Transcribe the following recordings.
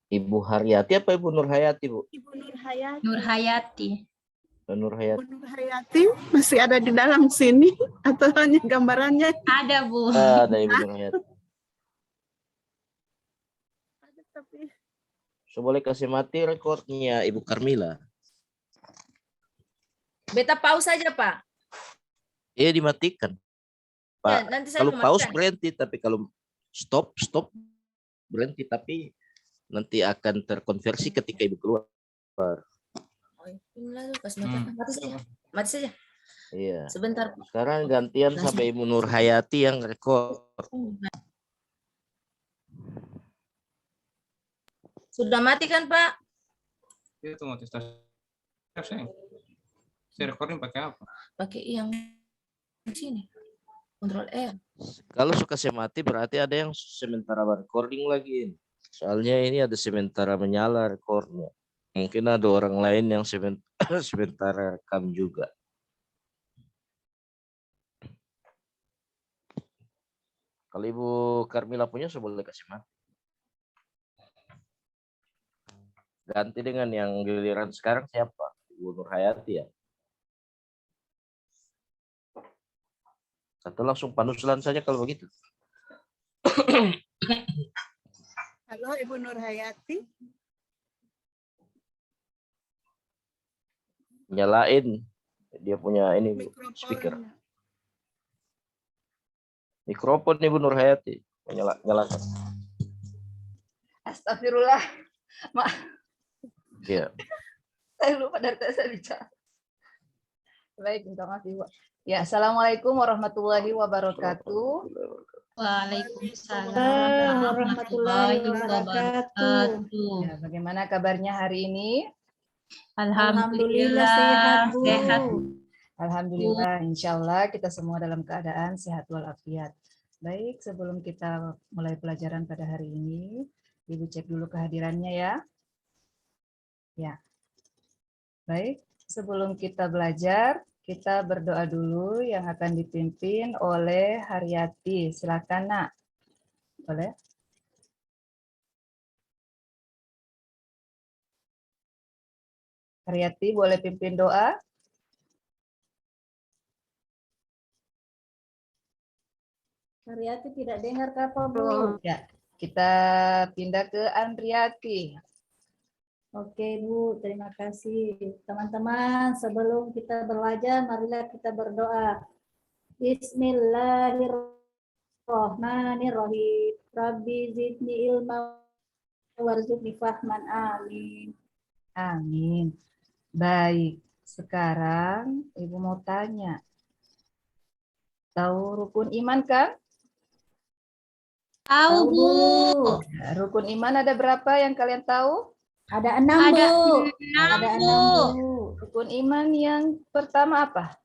Ibu Haryati apa Ibu Nur Hayati, Bu? Ibu Nur Hayati. Nur Hayati. Nur Hayati. Ibu Nur Hayati masih ada di dalam sini atau hanya gambarannya? Ada, Bu. Ada Ibu Nur Hayati. Ada tapi So, boleh kasih mati rekornya Ibu Karmila. Beta pause saja, Pak. Iya, dimatikan. Pak, Ya, nanti saya kalau pause matikan. berhenti, tapi kalau stop berhenti, tapi nanti akan terkonversi ketika Ibu keluar. Oh, inilah tuh, kasih mati. Mati saja. Mati saja. Iya. Sebentar. Sekarang gantian sampai Ibu Nur Hayati yang rekor. Sudah mati kan, Pak? Itu mau tes. Saya recording pakai apa? Pakai yang sini. Control R. Kalau suka saya mati berarti ada yang sementara recording lagi. Soalnya ini ada sementara menyala rekornya. Mungkin ada orang lain yang sementara rekam juga. Kalau Ibu Karmila punya, saya boleh kasih mati. Ganti dengan yang giliran sekarang siapa? Ibu Nur Hayati ya. Atau langsung panusulan saja kalau begitu. halo Ibu Nur Hayati. Nyalain. Dia punya ini Bu, Mikrofonnya. speaker. Mikrofon Ibu Nur Hayati. Nyalakan. Astagfirullah. Maaf, Iya. saya lupa dari tadi saya bicara. Baik, minta maaf, Ibu. Ya, Assalamualaikum warahmatullahi wabarakatuh. Waalaikumsalam warahmatullahi wabarakatuh. Ya, bagaimana kabarnya hari ini? Alhamdulillah sehat. Alhamdulillah, insya Allah kita semua dalam keadaan sehat walafiat. Baik, sebelum kita mulai pelajaran pada hari ini, Ibu cek dulu kehadirannya ya. Ya. Baik, sebelum kita belajar, kita berdoa dulu yang akan dipimpin oleh Haryati. Silakan, Nak. Boleh? Haryati boleh pimpin doa? Haryati tidak dengar apa, Bu? Ya, kita pindah ke Andriati. Oke, Bu, terima kasih. Teman-teman, sebelum kita belajar, marilah kita berdoa. Bismillahirrahmanirrahim. Rabbi zidni ilma warzuqni fahman. Amin. Amin. Baik, sekarang Ibu mau tanya. Tahu rukun iman kan? Tahu, Bu. Nah, rukun iman ada berapa yang kalian tahu? Ada 6, Ada Bu. 6, Ada Bu. 6, Bu. Rukun iman yang pertama apa?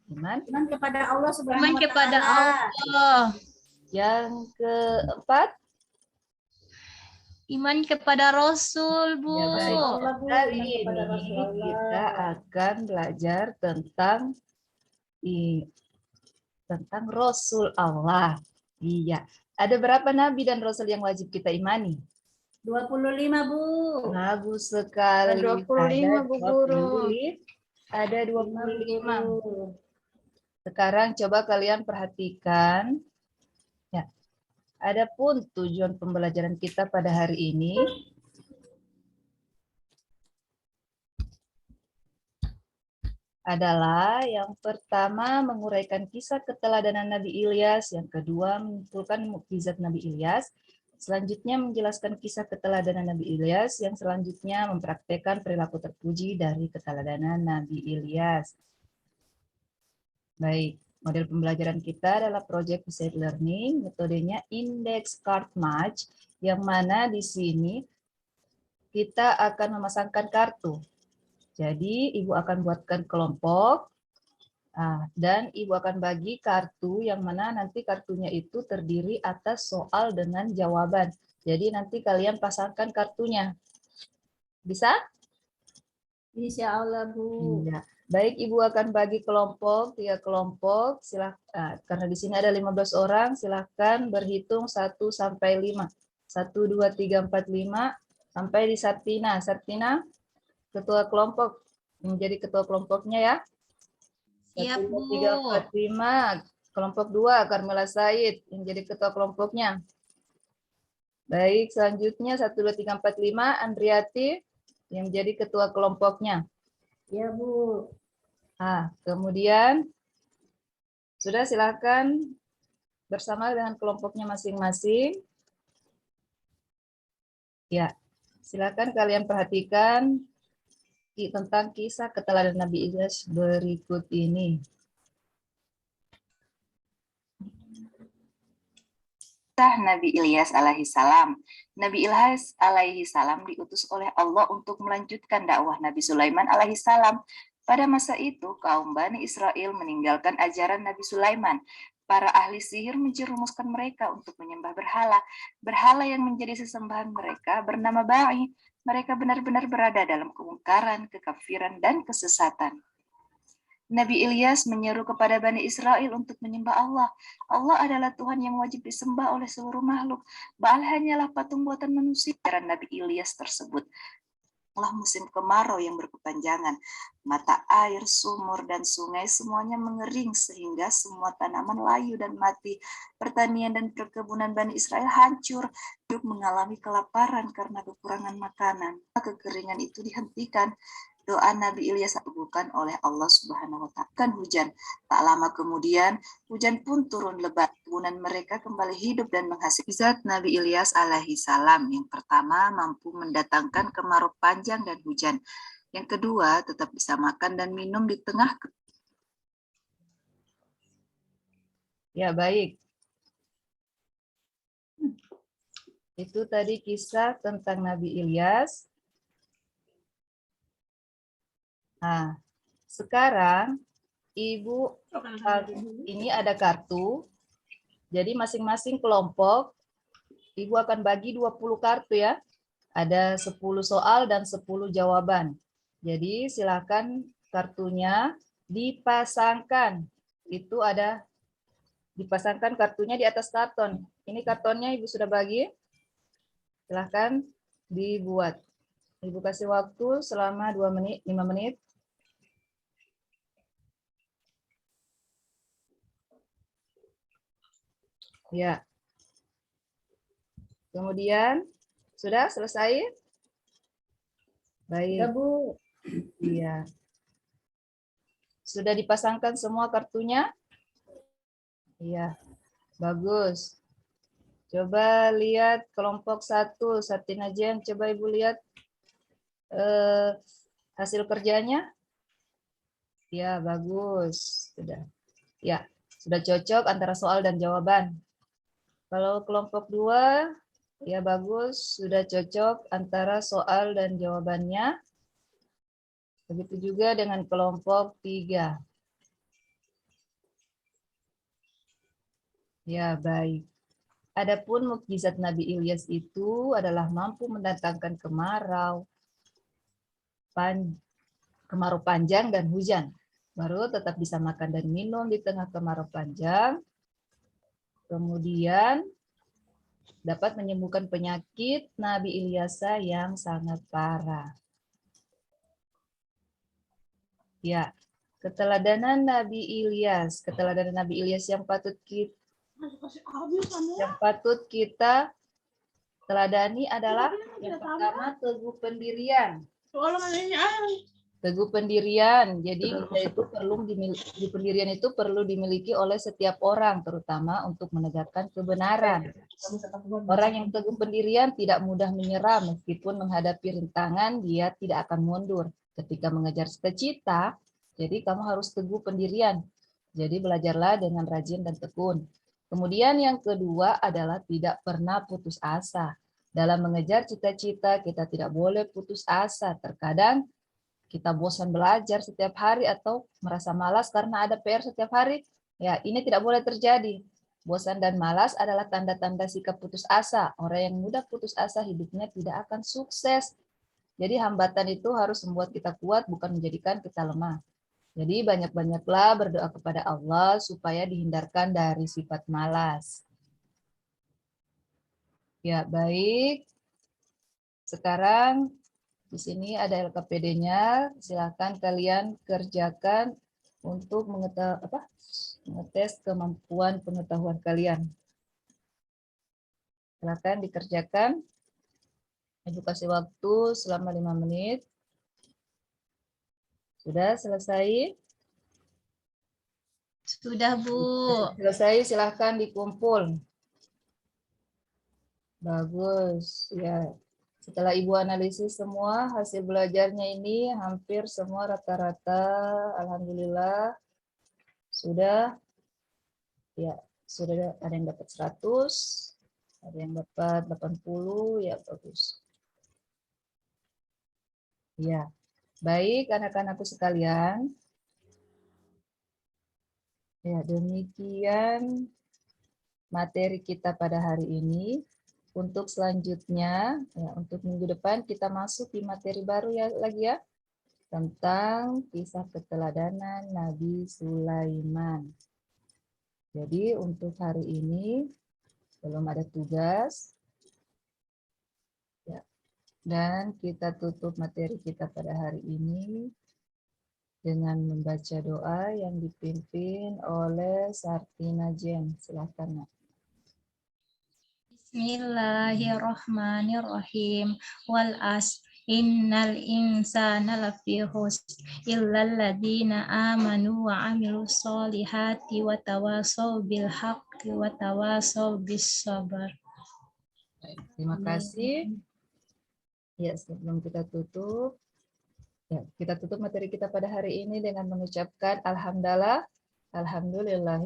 Iman. Iman kepada Allah Subhanahu Iman wa kepada Ta'ala. Allah. Yang keempat, Iman kepada Rasul, Bu. ya baik. Allah, Bu. Hari Iman kepada ini Rasulullah. kita akan belajar tentang Rasul Allah. Iya. Ada berapa nabi dan rasul yang wajib kita imani? 25, Bu. Bagus sekali. 25, Bu Guru. Ada 25. Bu. Sekarang coba kalian perhatikan. Ya. Adapun tujuan pembelajaran kita pada hari ini adalah yang pertama menguraikan kisah keteladanan Nabi Ilyas, yang kedua mengumpulkan mukjizat Nabi Ilyas, selanjutnya menjelaskan kisah keteladanan Nabi Ilyas, yang selanjutnya mempraktekkan perilaku terpuji dari keteladanan Nabi Ilyas. Baik, model pembelajaran kita adalah project based learning, metodenya index card match, yang mana di sini kita akan memasangkan kartu. Jadi, Ibu akan buatkan kelompok, dan Ibu akan bagi kartu yang mana nanti kartunya itu terdiri atas soal dengan jawaban. Jadi, nanti kalian pasangkan kartunya. Bisa? Insya Allah, Bu. Iya. Baik, Ibu akan bagi kelompok, 3 kelompok. Karena di sini ada 15 orang, silahkan berhitung 1 sampai 5. 1, 2, 3, 4, 5 sampai di Sartina. Sartina ketua kelompok, menjadi ketua kelompoknya ya. 1, Siap, 2, Bu. 3, 4, 5. Kelompok 2 Carmela Said yang jadi ketua kelompoknya. Baik, selanjutnya 1, 2, 3, 4, 5 Andriati yang jadi ketua kelompoknya. Ya, Bu. Nah, kemudian sudah, silakan bersama dengan kelompoknya masing-masing. Ya, silakan kalian perhatikan tentang kisah keteladanan Nabi Ilyas berikut ini. Kisah Nabi Ilyas alaihi salam. Nabi Ilyas alaihi salam diutus oleh Allah untuk melanjutkan dakwah Nabi Sulaiman alaihi salam. Pada masa itu, kaum Bani Israel meninggalkan ajaran Nabi Sulaiman. Para ahli sihir menjerumuskan mereka untuk menyembah berhala. Berhala yang menjadi sesembahan mereka bernama Ba'i. Mereka benar-benar berada dalam kemungkaran, kekafiran, dan kesesatan. Nabi Ilyas menyeru kepada Bani Israel untuk menyembah Allah. Allah adalah Tuhan yang wajib disembah oleh seluruh makhluk. Baal hanyalah patung buatan manusia. Ajaran Nabi Ilyas tersebut adalah musim kemarau yang berkepanjangan. Mata air, sumur, dan sungai semuanya mengering sehingga semua tanaman layu dan mati. Pertanian dan perkebunan Bani Israel hancur. Hidup mengalami kelaparan karena kekurangan makanan. Kekeringan itu dihentikan. Doa Nabi Ilyas dikabulkan oleh Allah Subhanahu wa Ta'ala. Kan hujan. Tak lama kemudian, hujan pun turun lebat. Kebunan mereka kembali hidup dan menghasilkan. Zat Nabi Ilyas alaihi salam. Yang pertama, mampu mendatangkan kemarau panjang dan hujan. Yang kedua, tetap bisa makan dan minum di tengah. Ya, baik. Itu tadi kisah tentang Nabi Ilyas. Nah, sekarang Ibu ini ada kartu. Jadi masing-masing kelompok Ibu akan bagi 20 kartu ya. Ada 10 soal dan 10 jawaban. Jadi silakan kartunya dipasangkan. Itu ada dipasangkan kartunya di atas karton. Ini kartonnya Ibu sudah bagi. Silakan dibuat. Ibu kasih waktu selama 2 menit, 5 menit. Ya. Kemudian sudah selesai? Baik. Ya, Bu. Iya. Sudah dipasangkan semua kartunya? Iya. Bagus. Coba lihat kelompok 1, Sartina Jen. Coba Ibu lihat hasil kerjanya. Ya, bagus. Sudah. Ya, sudah cocok antara soal dan jawaban. Kalau kelompok 2, ya bagus, sudah cocok antara soal dan jawabannya. Begitu juga dengan kelompok 3. Ya, baik. Adapun mukjizat Nabi Ilyas itu adalah mampu mendatangkan kemarau panjang dan hujan. Baru tetap bisa makan dan minum di tengah kemarau panjang. Kemudian dapat menyembuhkan penyakit Nabi Ilyas yang sangat parah. Ya, keteladanan Nabi Ilyas, yang patut kita teladani adalah yang pertama teguh pendirian. Teguh pendirian. Jadi pendirian itu perlu dimiliki oleh setiap orang, terutama untuk menegakkan kebenaran. Orang yang teguh pendirian tidak mudah menyerah meskipun menghadapi rintangan, dia tidak akan mundur. Ketika mengejar cita-cita, jadi kamu harus teguh pendirian. Jadi belajarlah dengan rajin dan tekun. Kemudian yang kedua adalah tidak pernah putus asa. Dalam mengejar cita-cita, kita tidak boleh putus asa. Terkadang kita bosan belajar setiap hari atau merasa malas karena ada PR setiap hari. Ya, ini tidak boleh terjadi. Bosan dan malas adalah tanda-tanda sikap putus asa. Orang yang mudah putus asa hidupnya tidak akan sukses. Jadi hambatan itu harus membuat kita kuat, bukan menjadikan kita lemah. Jadi banyak-banyaklah berdoa kepada Allah supaya dihindarkan dari sifat malas. Ya, baik. Sekarang di sini ada LKPD-nya. Silakan kalian kerjakan untuk mengetes kemampuan pengetahuan kalian. Silakan dikerjakan. Ibu kasih waktu selama 5 menit. Sudah selesai? Sudah, Bu. Selesai, silahkan dikumpul. Bagus. Ya. Setelah Ibu analisis semua hasil belajarnya ini, hampir semua rata-rata, alhamdulillah, sudah. Ya, sudah ada yang dapat 100, ada yang dapat 80, ya bagus. Ya, baik anak-anakku sekalian. Ya, demikian materi kita pada hari ini. Untuk selanjutnya, ya, untuk minggu depan kita masuk di materi baru ya lagi ya, tentang kisah keteladanan Nabi Sulaiman. Jadi untuk hari ini belum ada tugas, ya, dan kita tutup materi kita pada hari ini dengan membaca doa yang dipimpin oleh Sartina Jen. Silakan, Nak. Bismillahirrahmanirrahim. Wal as innal insana lafi khusr illal ladzina amanu wa amilus solihati wa tawasaw bil haqqi wa tawasaw bis sabr. Terima kasih. Ya, sebelum kita tutup, ya, kita tutup materi kita pada hari ini dengan mengucapkan Alhamdulillahirabbil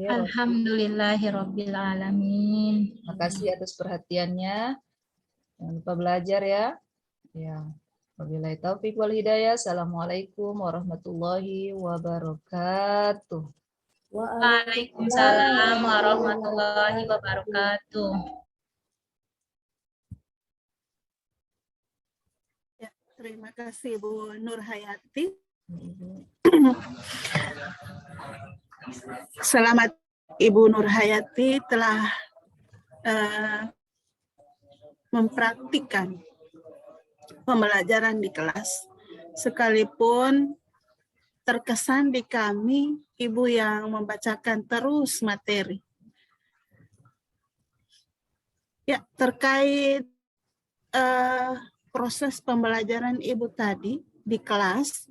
Alhamdulillahirabbil alamin. Terima kasih atas perhatiannya. Jangan lupa belajar ya. Ya. Wabillahi taufiq wal hidayah. Assalamualaikum warahmatullahi wabarakatuh. Waalaikumsalam warahmatullahi wabarakatuh. Ya, terima kasih Bu Nur Hayati. Selamat Ibu Nur Hayati telah mempraktikkan pembelajaran di kelas. Sekalipun terkesan di kami, Ibu yang membacakan terus materi. Ya, terkait proses pembelajaran Ibu tadi di kelas,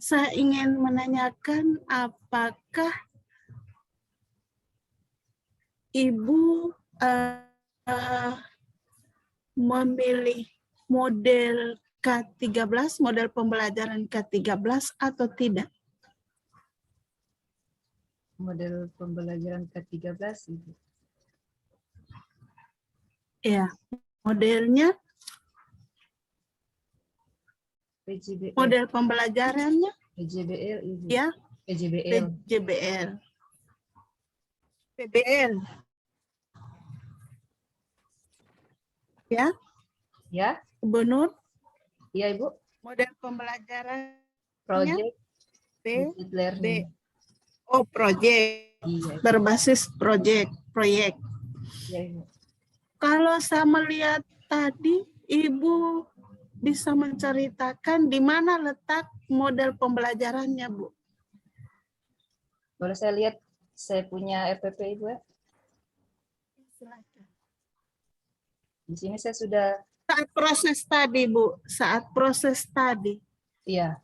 saya ingin menanyakan apakah Ibu memilih model K13, model pembelajaran K13 atau tidak? Model pembelajaran K13, Ibu. Ya, modelnya, PJBL. model pembelajarannya, PJBL, Ibu. ya, PJBL. PJBL. PBL. Ya, Ya, Ibu Nur, iya Ibu. model pembelajaran Project P, Basic Learning. proyek, Iya, berbasis proyek. iya Ibu. Kalau saya melihat tadi, Ibu bisa menceritakan di mana letak model pembelajarannya, Bu? Boleh saya lihat, saya punya RPP Ibu ya. Silakan. Di sini saya sudah, Saat proses tadi, Bu, saat proses tadi, iya.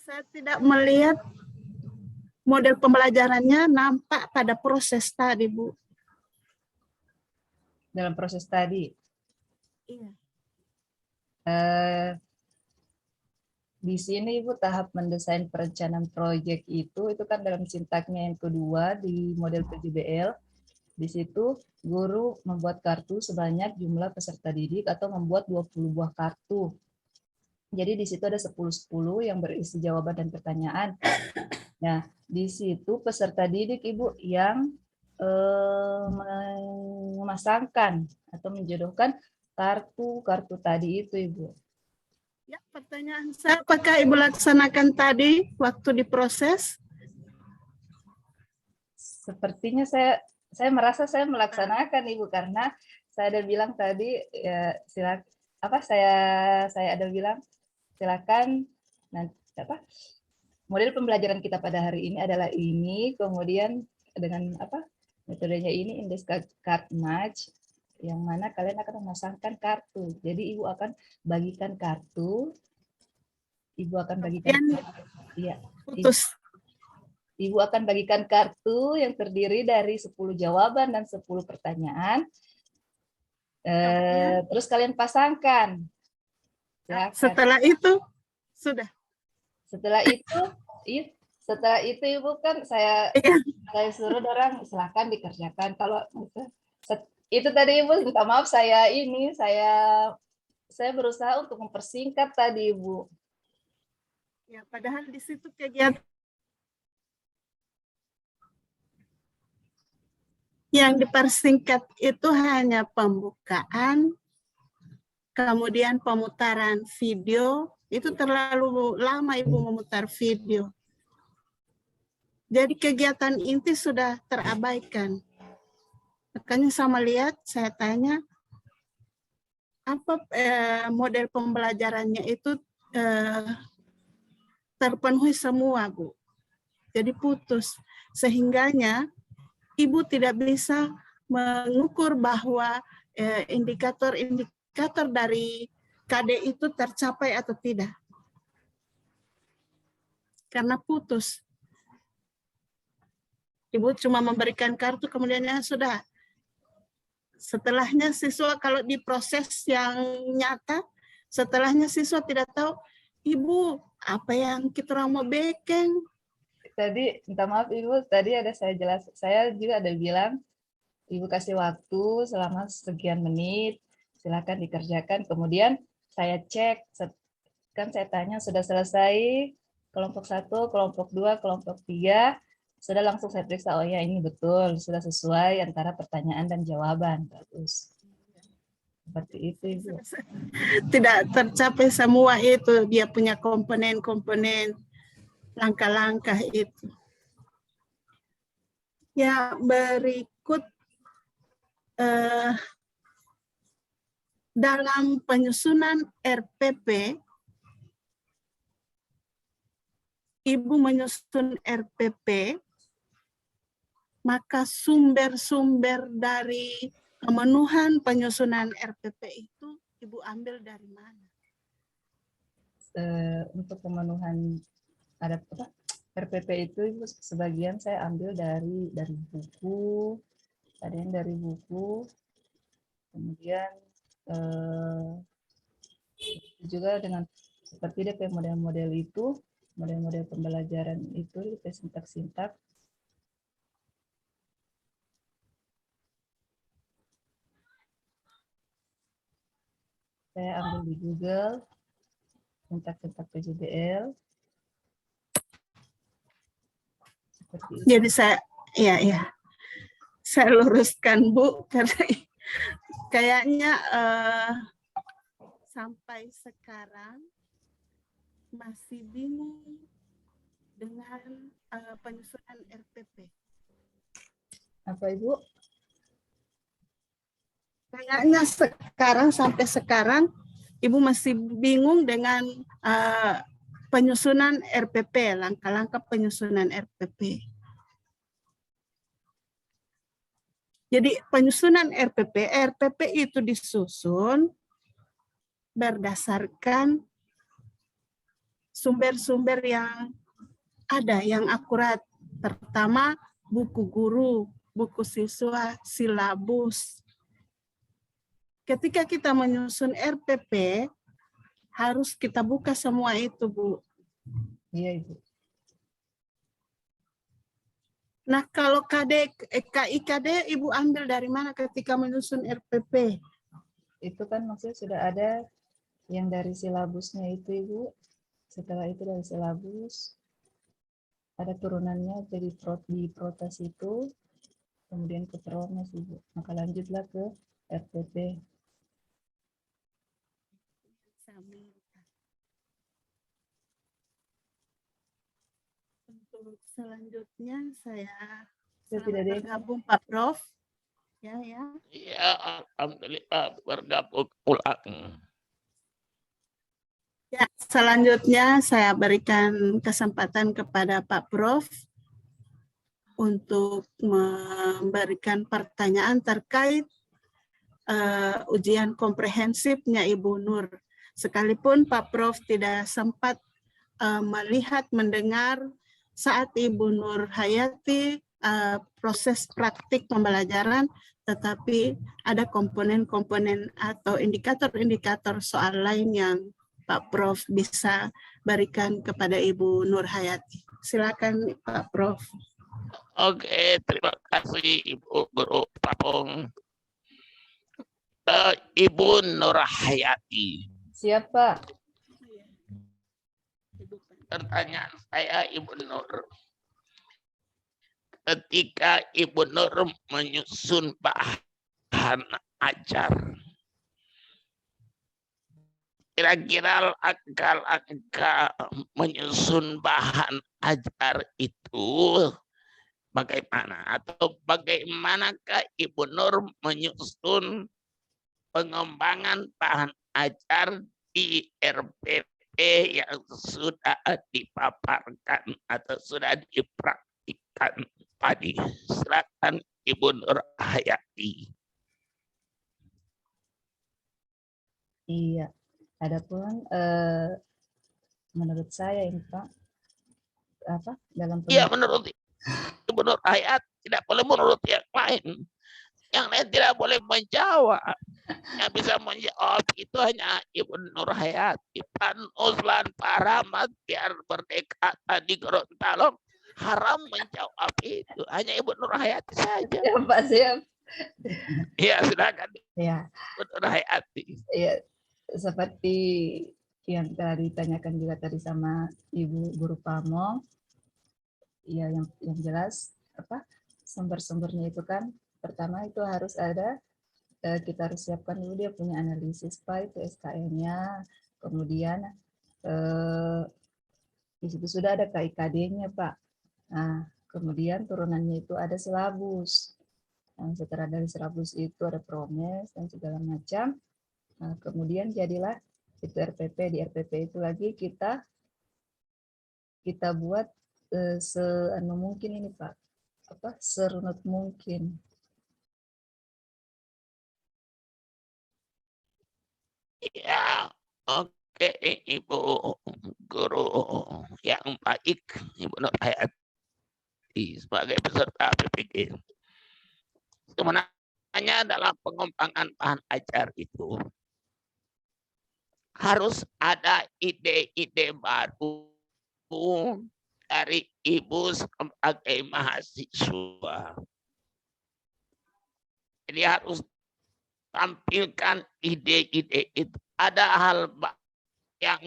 saya tidak melihat model pembelajarannya nampak pada proses tadi, Bu. Dalam proses tadi. Iya. Di sini Ibu tahap mendesain perencanaan proyek itu kan dalam sintaknya yang kedua di model PJBL. Di situ guru membuat kartu sebanyak jumlah peserta didik atau membuat 20 buah kartu. Jadi di situ ada 10-10 yang berisi jawaban dan pertanyaan. Nah, di situ peserta didik Ibu yang memasangkan atau menjodohkan kartu-kartu tadi itu Ibu. Ya, pertanyaan saya, apakah Ibu laksanakan tadi waktu diproses? Sepertinya saya merasa saya melaksanakan Ibu, karena saya ada bilang tadi ya, saya ada bilang silakan nanti model pembelajaran kita pada hari ini adalah ini, kemudian dengan metodenya ini index card match, yang mana kalian akan memasangkan kartu. Jadi Ibu akan bagikan kartu. Ibu akan bagikan iya. Ibu akan bagikan kartu yang terdiri dari 10 jawaban dan 10 pertanyaan. Terus kalian pasangkan. Silakan. Setelah itu sudah. Setelah itu Ibu kan saya suruh orang silakan dikerjakan. Kalau itu tadi Ibu minta maaf, saya berusaha untuk mempersingkat tadi Ibu. Ya, padahal di situ kegiatan yang dipersingkat itu hanya pembukaan, kemudian pemutaran video. Itu terlalu lama Ibu memutar video. Jadi kegiatan inti sudah terabaikan. Makanya saya tanya, apa model pembelajarannya itu terpenuhi semua, Bu. Jadi putus. Sehingganya Ibu tidak bisa mengukur bahwa indikator dari KD itu tercapai atau tidak. Karena putus. Ibu cuma memberikan kartu, kemudian sudah. Setelahnya siswa kalau diproses yang nyata, setelahnya siswa tidak tahu, Ibu, apa yang kita mau bikin? Tadi, minta maaf Ibu, tadi ada saya juga ada bilang, Ibu kasih waktu selama sekian menit, silakan dikerjakan. Kemudian saya cek, kan saya tanya sudah selesai, kelompok 1, kelompok 2, kelompok 3, sudah langsung saya periksa, oh ya ini betul, sudah sesuai antara pertanyaan dan jawaban. Bagus. Seperti itu Ibu. Tidak tercapai semua itu, dia punya komponen-komponen, langkah-langkah itu. Ya, berikut dalam penyusunan RPP, Ibu menyusun RPP, maka sumber-sumber dari pemenuhan penyusunan RPP itu Ibu ambil dari mana? Untuk pemenuhan ada RPP itu Ibu, sebagian saya ambil dari buku, ada yang dari buku, kemudian juga dengan seperti DP model-model itu, model-model pembelajaran itu, sintak-sintak. Saya ambil di Google, sintak-sintak PJBL. Jadi saya luruskan Bu, karena kayaknya sampai sekarang masih bingung dengan penyusunan RPP. Apa Ibu? Kayaknya sampai sekarang Ibu masih bingung dengan penyusunan RPP, langkah-langkah penyusunan RPP. Jadi penyusunan RPP itu disusun berdasarkan sumber-sumber yang ada, yang akurat. Pertama, buku guru, buku siswa, silabus. Ketika kita menyusun RPP, harus kita buka semua itu, Bu. Iya, Ibu. Nah, kalau KIKD Ibu ambil dari mana ketika menyusun RPP? Itu kan maksudnya sudah ada yang dari silabusnya itu, Ibu. Setelah itu dari silabus, ada turunannya jadi di protes itu, kemudian ke promes, Ibu. Maka lanjutlah ke RPP. Untuk selanjutnya saya Saya tidak ada yang Bergabung Pak Prof. Ya. Ya, alhamdulillah bergabung ulang. Ya, selanjutnya saya berikan kesempatan kepada Pak Prof untuk memberikan pertanyaan terkait ujian komprehensifnya Ibu Nur. Sekalipun Pak Prof tidak sempat melihat, mendengar saat Ibu Nur Hayati proses praktik pembelajaran, tetapi ada komponen-komponen atau indikator-indikator soal lain yang Pak Prof bisa berikan kepada Ibu Nur Hayati. Silakan Pak Prof. Oke, terima kasih Ibu Guru Papung. Ibu Nur Hayati. siapa? Pertanyaan saya Ibu Nur. Ketika Ibu Nur menyusun bahan ajar, kira-kira langkah menyusun bahan ajar itu bagaimana? Atau bagaimanakah Ibu Nur menyusun pengembangan bahan ajar di RPP yang sudah dipaparkan atau sudah dipraktikkan tadi? Silakan Ibu Nur Hayati. Iya. Adapun menurut saya ini Pak, dalam Iya, menurut Ibu Nur Hayati, tidak boleh menurut yang lain. Yang lain tidak boleh menjawab. Yang bisa menjawab itu hanya Ibu Nur Hayati. Pan Uslan Paramat biar berdeka di Gorontalo haram menjawab itu. Hanya Ibu Nur Hayati saja. Ya, Pak, siap. Iya, silakan Ya, Ibu Nur Hayati. ya, seperti yang tadi ditanyakan juga tadi sama Ibu Guru Pamong, ya yang jelas sumber-sumbernya itu kan pertama itu harus ada, kita harus siapkan dulu dia punya analisis Pak, itu SKN-nya, kemudian di situ sudah ada KIKD-nya Pak. Nah, kemudian turunannya itu ada silabus. Nah, setelah dari silabus itu ada promes dan segala macam. Nah, kemudian jadilah itu RPP. Di RPP itu lagi kita buat mungkin ini Pak, serunut mungkin. Ya, oke Ibu Guru yang baik, Ibu Nur Hayati sebagai peserta PPG. Sebenarnya dalam pengembangan bahan ajar itu harus ada ide-ide baru dari Ibu sebagai mahasiswa. Jadi harus tampilkan ide-ide itu. Ada hal yang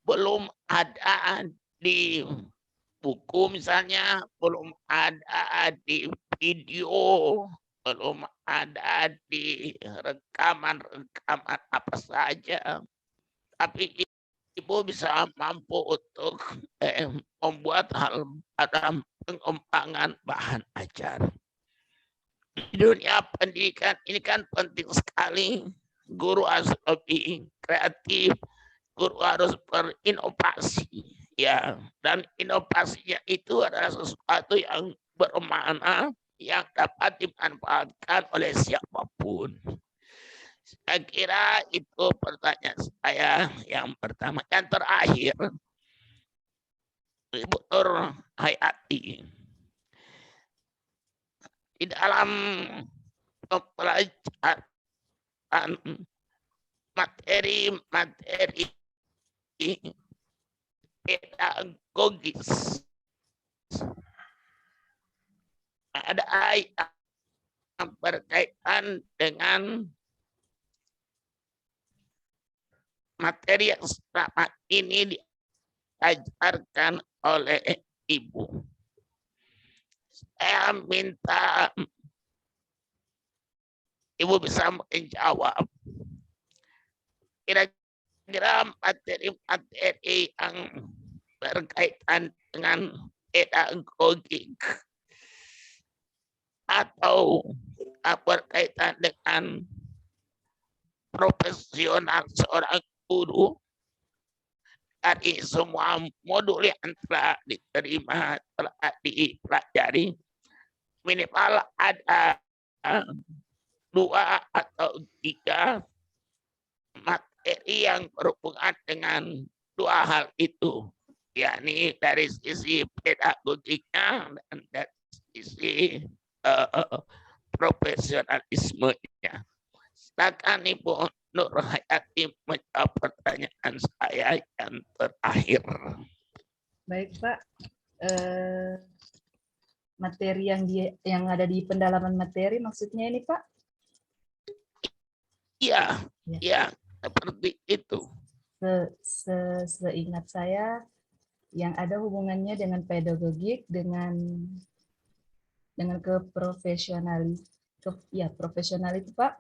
belum ada di buku misalnya, belum ada di video, belum ada di rekaman-rekaman apa saja. Tapi Ibu bisa mampu untuk membuat hal dalam pengembangan bahan ajar. Di dunia pendidikan ini kan penting sekali. Guru harus lebih kreatif, guru harus berinovasi, ya. Dan inovasinya itu adalah sesuatu yang bermakna yang dapat dimanfaatkan oleh siapapun. Saya kira itu pertanyaan saya yang pertama. Yang terakhir, Ibu Nur Hayati, di dalam pembelajaran materi-materi pedagogis, ada yang berkaitan dengan materi yang selama ini diajarkan oleh Ibu. Saya minta Ibu bisa menjawab kira-kira materi-materi yang berkaitan dengan pedagogik atau berkaitan dengan profesional seorang guru dari semua modul yang telah diterima, telah dipelajari, minimal ada 2 atau 3 materi yang berhubungan dengan 2 hal itu, yakni dari sisi pedagogiknya dan dari sisi profesionalismenya. Silakan Ibu Nur Hayati menjawab pertanyaan saya yang terakhir. Baik Pak, materi yang ada di pendalaman materi maksudnya ini Pak? Iya, ya, seperti itu. Seingat saya yang ada hubungannya dengan pedagogik, dengan profesional itu Pak.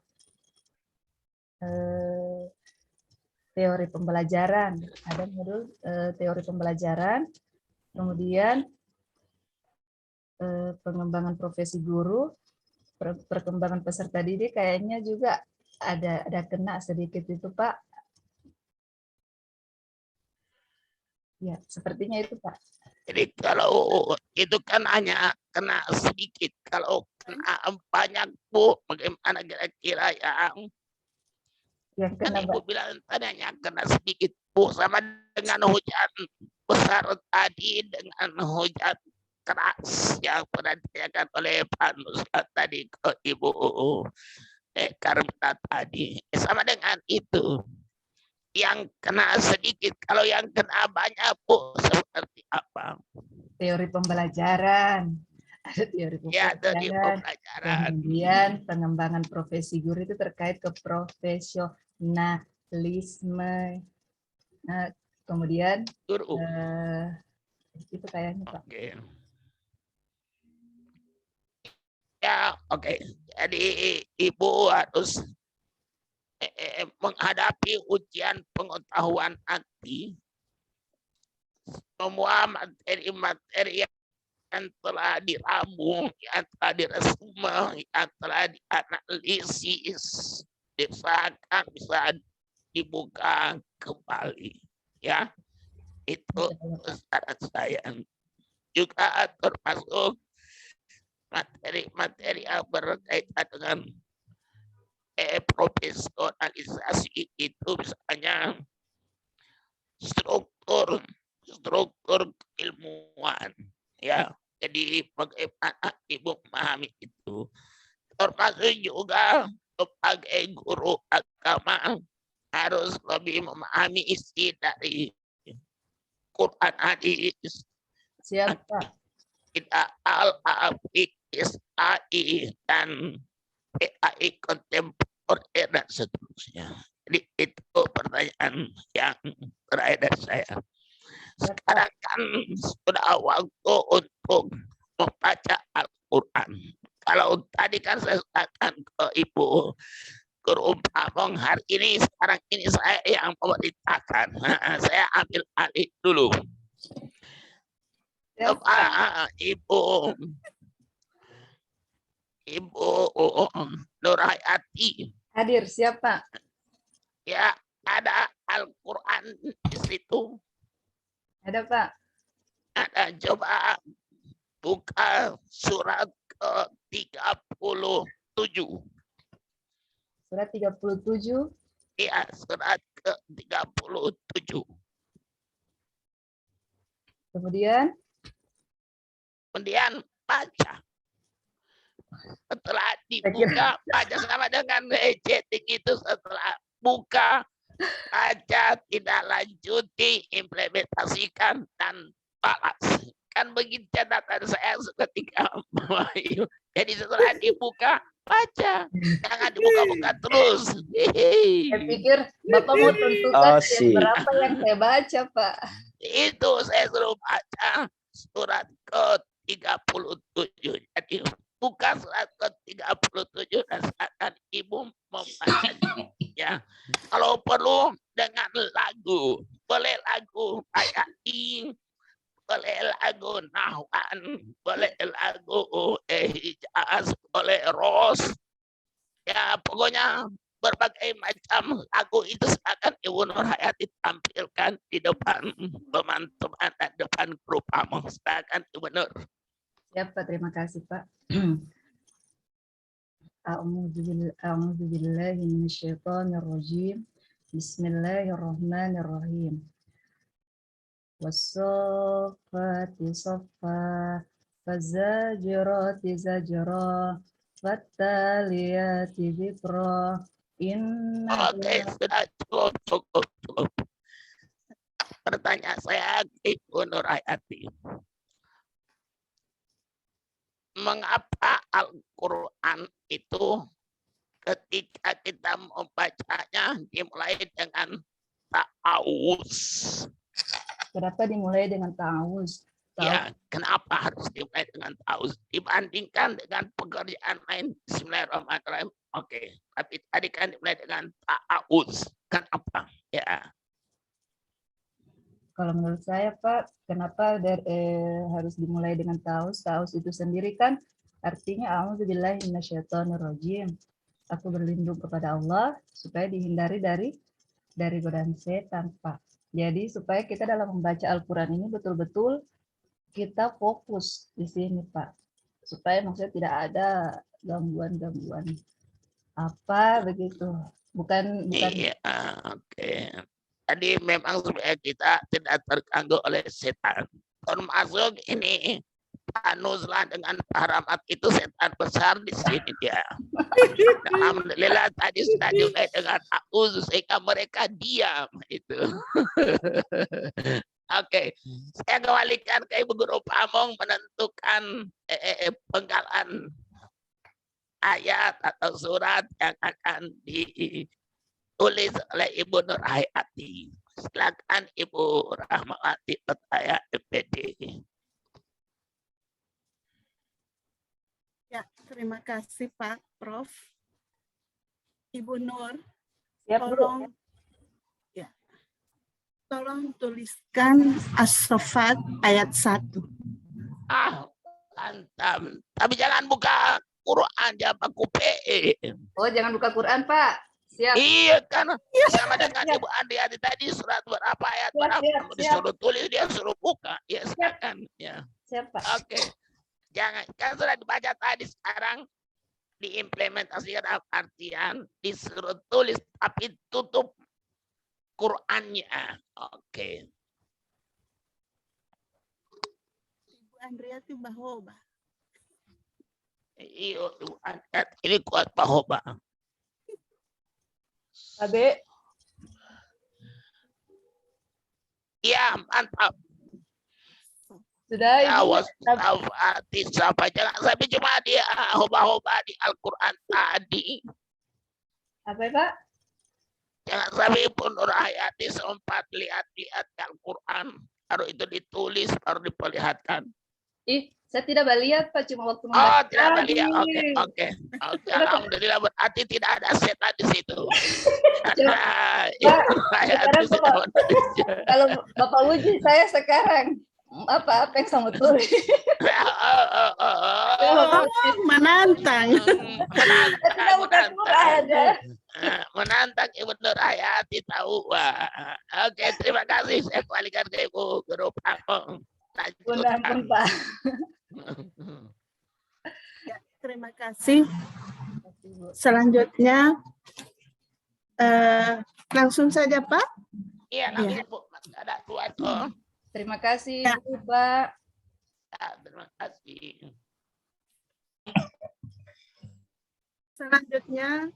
Teori pembelajaran, ada modul teori pembelajaran, kemudian pengembangan profesi guru, perkembangan peserta didik kayaknya juga ada kena sedikit itu Pak. Ya, sepertinya itu Pak. Jadi kalau itu kan hanya kena sedikit, kalau kena banyak Bu, bagaimana kira-kira yang kan kena Ibu bilang tadi hanya kena sedikit Bu, sama dengan hujan besar tadi dengan hujan keras yang pernah ditanyakan oleh Pak Nusrat tadi ke Ibu Karmita tadi, sama dengan itu. Yang kena sedikit, kalau yang kena banyak Bu seperti apa? Teori pembelajaran. Ada teori pembelajaran. Kemudian pengembangan profesi guru itu terkait ke profesionalisme. Nah, kemudian Guru. Itu kayaknya Pak. Oke. Ya, oke. Jadi Ibu harus menghadapi ujian pengetahuan nanti. Semua materi-materi yang telah diramu, yang telah diresume, yang telah dianalisis, misalkan bisa dibuka kembali, ya. Itu saran saya. Juga termasuk materi-materi yang berkaitan dengan profesionalisasi itu, misalnya struktur keilmuan, ya. Jadi bagaimana Ibu memahami itu, termasuk juga sebagai guru agama harus lebih memahami isi dari Quran hadis. Siapa? Tidak al-Afiq-Isai dan PAI kontemporer dan seterusnya. Jadi itu pertanyaan yang terakhir dari saya. Sekarang kan sudah waktu untuk membaca Al-Quran. Kalau tadi kan saya katakan ke Ibu Guru Pamong, hari ini sekarang ini saya yang memerintahkan. Saya ambil alih dulu. Ibu Nur Hayati. Hadir siapa? Ya, ada Al-Quran di situ. Ada Pak. Ada, coba buka surat ke-37. Surat 37. Iya, surat ke-37. Kemudian baca. Setelah dibuka, baca sama dengan chatting itu, setelah buka, baca, tidak lanjuti, implementasikan, dan balas. Kan begitu catatan saya ketika jadi setelah dibuka, baca. Jangan dibuka-buka terus. saya pikir Bapak mau tentukan berapa yang saya baca Pak. Itu saya suruh baca surat ke-37. Jadi buka surat ke-37 dan silakan Ibu membacanya. Ya. Kalau perlu dengan lagu, boleh lagu kayak boleh lagu nahwan, boleh lagu hijaz, boleh ros. Ya pokoknya berbagai macam lagu itu silakan Ibu Nur Hayati tampilkan di depan teman-teman dan depan grup kamu. Silakan Ibu Nur. Ya Pak, terima kasih Pak. A'udzu billahi minasyaitonir rajim. Bismillahirrahmanirrahim. Was-saffati saffa, faz-zajirati zajra, wat-taliyati dzikra. Oke, sudah cukup. Pertanyaan saya Ibu Nur Hayati. Mengapa Al-Quran itu ketika kita membacanya dimulai dengan ta'awuz? Kenapa dimulai dengan ta'awuz? Ya, kenapa harus dimulai dengan ta'awuz dibandingkan dengan pekerjaan lain? Bismillahirrahmanirrahim. Oke, tapi tadi kan dimulai dengan ta'awuz. Kenapa? Ya. Kalau menurut saya Pak, kenapa harus dimulai dengan ta'awuz? Ta'awuz itu sendiri kan artinya a'udzubillahi minasyaitonirrajim. Aku berlindung kepada Allah supaya dihindari dari godaan setan, Pak. Jadi supaya kita dalam membaca Al-Quran ini betul-betul kita fokus di sini, Pak. Supaya maksudnya tidak ada gangguan-gangguan apa begitu. Bukan. Iya, oke. Jadi memang supaya kita tidak terganggu oleh setan. Termasuk ini Pak Nuzlan dengan Pak Rahmat itu setan besar di sini dia. Alhamdulillah tadi sudah dimulai dengan ta'awuz sehingga mereka diam itu. Oke, saya kembalikan ke Ibu Guru Pamong menentukan penggalan ayat atau surat yang akan ditulis oleh Ibu Nur Hayati. Silakan Ibu Rahmawati Petaya FPD. Ya, terima kasih Pak Prof. Ibu Nur, Siap, Bu. tolong tuliskan As-Saffat ayat 1. Mantap. Tapi jangan buka Quran, jangan buka PE. Oh, jangan buka Quran, Pak. Siap. Iya kan, sama dengan Ibu Andriati tadi surat berapa ayat berapa disuruh tulis dia suruh buka. Ya silakan. Ya. Siap, Pak. Oke. Jangan, kan sudah dibaca tadi, sekarang diimplementasikan dalam artian disuruh tulis tapi tutup Qurannya. Oke. Ibu Andriati Bahoba. Iya, Ibu Andriati ini kuat Bahoba. Abe. Iya, mantap. Sudah, Ya, Ibu. siapa jangan sampai cuma dia hoba-hoba di Al-Quran tadi. Apa ya, Pak? Jangan sampai Ibu Nur Hayati sempat lihat-lihat Al-Quran. Baru itu ditulis, baru diperlihatkan. Ih, saya tidak lihat, Pak. Cuma waktu Oh, tidak lihat. Oke. Alhamdulillah berarti tidak ada setan di situ. Karena Ibu Hayati sudah menulis. Kalau Bapak uji saya sekarang, apa yang sama tulis? Menantang. Menantang Ibu Nur Hayati tahu. Oke, terima kasih. Saya kembalikan ke Ibu Guru Pamong. Ampun, Pak. Ya, terima kasih. Selanjutnya langsung saja Pak. Iya, langsung Bu. Ada tuan. Terima kasih, Ya. Bu, Pak. Terima kasih. Selanjutnya